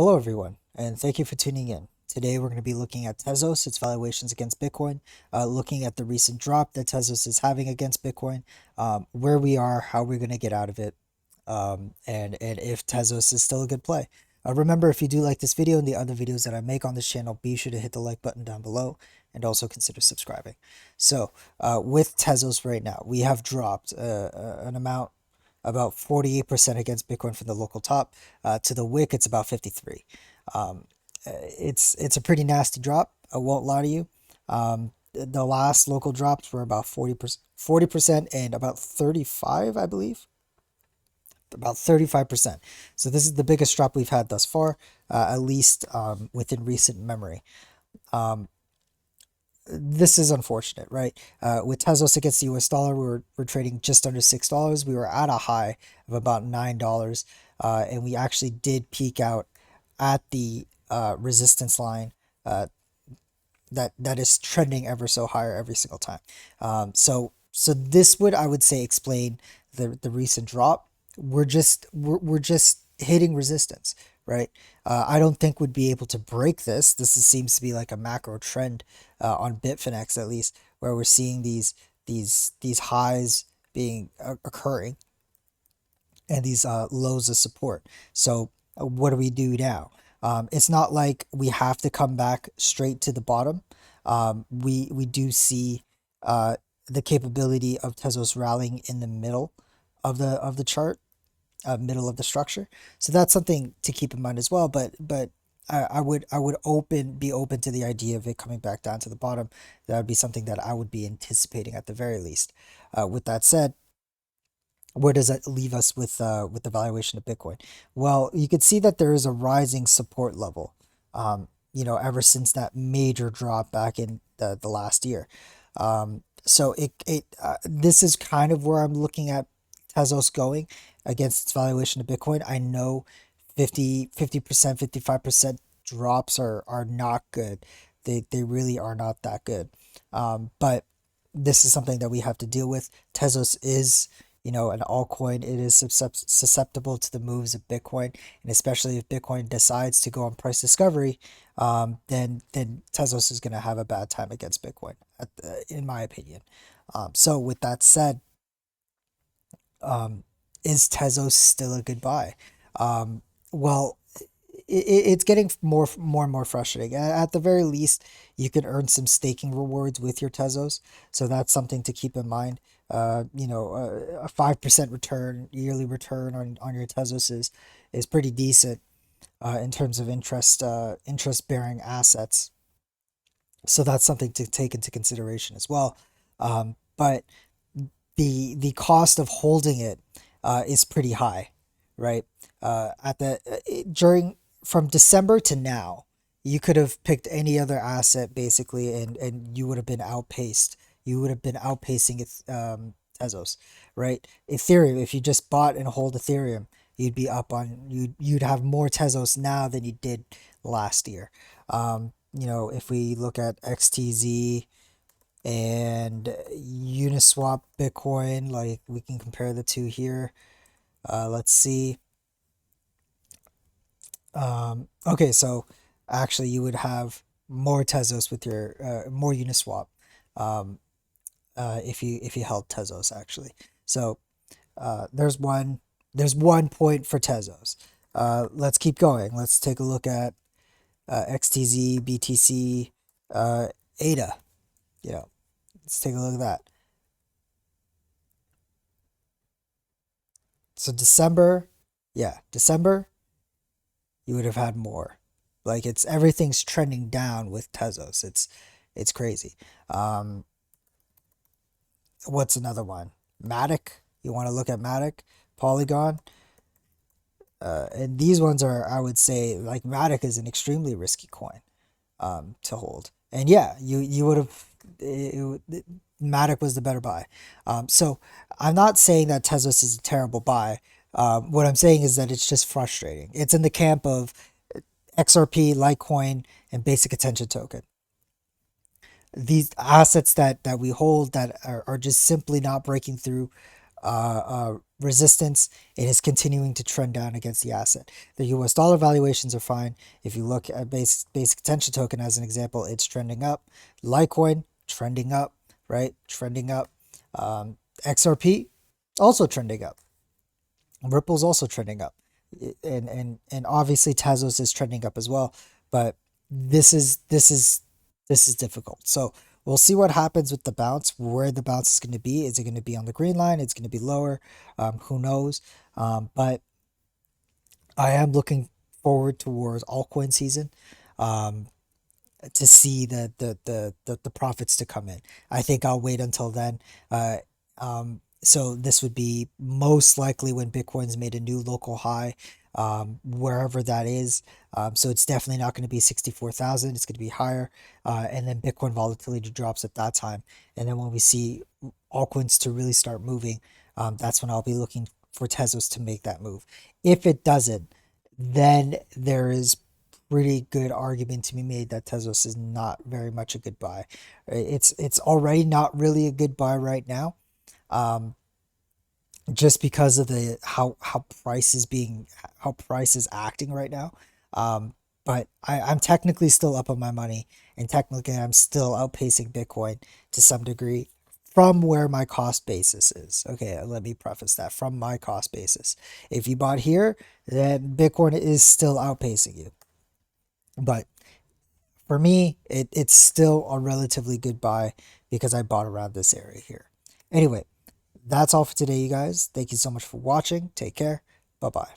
Hello, everyone, and thank you for tuning in. Today, we're going to be looking at Tezos, its valuations against Bitcoin, looking at the recent drop that Tezos is having against Bitcoin, where we are, how we're going to get out of it, and if Tezos is still a good play. Remember, if you do like this video and the other videos that I make on this channel, be sure to hit the like button down below and also consider subscribing. So, with Tezos right now, we have dropped an amount about 48% against Bitcoin from the local top. To the wick, it's about 53. Um, it's a pretty nasty drop. I won't lie to you. The last local drops were about 40% and about 35, I believe. About 35%. So this is the biggest drop we've had thus far, at least within recent memory. This is unfortunate, right? With Tezos against the US dollar, we're trading just under $6. We were at a high of about $9, and we actually did peak out at the resistance line that is trending ever so higher every single time. So this would, I would say, explain the recent drop. We're just hitting resistance, right? I don't think would be able to break this. Seems to be like a macro trend on Bitfinex at least, where we're seeing these highs being occurring and these lows of support. So what do we do now? It's not like we have to come back straight to the bottom. We do see the capability of Tezos rallying in the middle of the chart, middle of the structure. So that's something to keep in mind as well. But I would be open to the idea of it coming back down to the bottom. That would be something that I would be anticipating at the very least. With that said, where does that leave us with the valuation of Bitcoin? Well, you could see that there is a rising support level. Ever since that major drop back in the last year. So this is kind of where I'm looking at Tezos going against its valuation of Bitcoin. I know 50%, 55% drops are not good. They really are not that good. But this is something that we have to deal with. Tezos is, an altcoin. It is susceptible to the moves of Bitcoin, and especially if Bitcoin decides to go on price discovery, then Tezos is going to have a bad time against Bitcoin, in my opinion. So with that said, um, is Tezos still a good buy? Well, it's getting more and more frustrating. At the very least, you can earn some staking rewards with your Tezos, so that's something to keep in mind. A 5% return, yearly return on your Tezos is pretty decent in terms of interest bearing assets. So that's something to take into consideration as well. But the cost of holding it is pretty high, right? At the during From December to now, you could have picked any other asset basically, and you would have been outpaced. You would have been outpacing it, Tezos, right? Ethereum, if you just bought and hold Ethereum, you'd have more Tezos now than you did last year. If we look at XTZ and Uniswap Bitcoin, like we can compare the two here. Let's see. Okay, so actually you would have more Tezos with your more Uniswap, um, if you held Tezos actually. So there's one point for Tezos. Let's keep going. Let's take a look at XTZ, BTC, ADA. You know, let's take a look at that. So December, yeah, December, you would have had more. Like everything's trending down with Tezos. It's crazy. Um, what's another one? Matic. You want to look at Matic, Polygon, and these ones are, I would say, like Matic is an extremely risky coin to hold. And yeah, you would have. Matic was the better buy. So I'm not saying that Tezos is a terrible buy. What I'm saying is that it's just frustrating. It's in the camp of XRP, Litecoin, and Basic Attention Token. These assets that we hold that are just simply not breaking through resistance, it is continuing to trend down against the asset. The US dollar valuations are fine. If you look at basic attention token as an example, it's trending up. Litecoin trending up, right? Trending up. XRP also trending up. Ripple's also trending up, and obviously Tezos is trending up as well. But this is difficult. So we'll see what happens with the bounce. Where the bounce is going to be? Is it going to be on the green line? It's going to be lower. Who knows? But I am looking forward towards altcoin season. Um, to see the profits to come in. I think I'll wait until then. So this would be most likely when Bitcoin's made a new local high, wherever that is. So it's definitely not going to be 64,000. It's going to be higher. And then Bitcoin volatility drops at that time. And then when we see altcoins to really start moving, that's when I'll be looking for Tezos to make that move. If it doesn't, then there is pretty good argument to be made that Tezos is not very much a good buy. It's already not really a good buy right now, um, just because of the how price is acting right now. But I'm technically still up on my money, and technically I'm still outpacing Bitcoin to some degree from where my cost basis is. Okay, let me preface that from my cost basis. If you bought here, then Bitcoin is still outpacing you. But for me, it's still a relatively good buy because I bought around this area here. Anyway, that's all for today, you guys. Thank you so much for watching. Take care. Bye bye.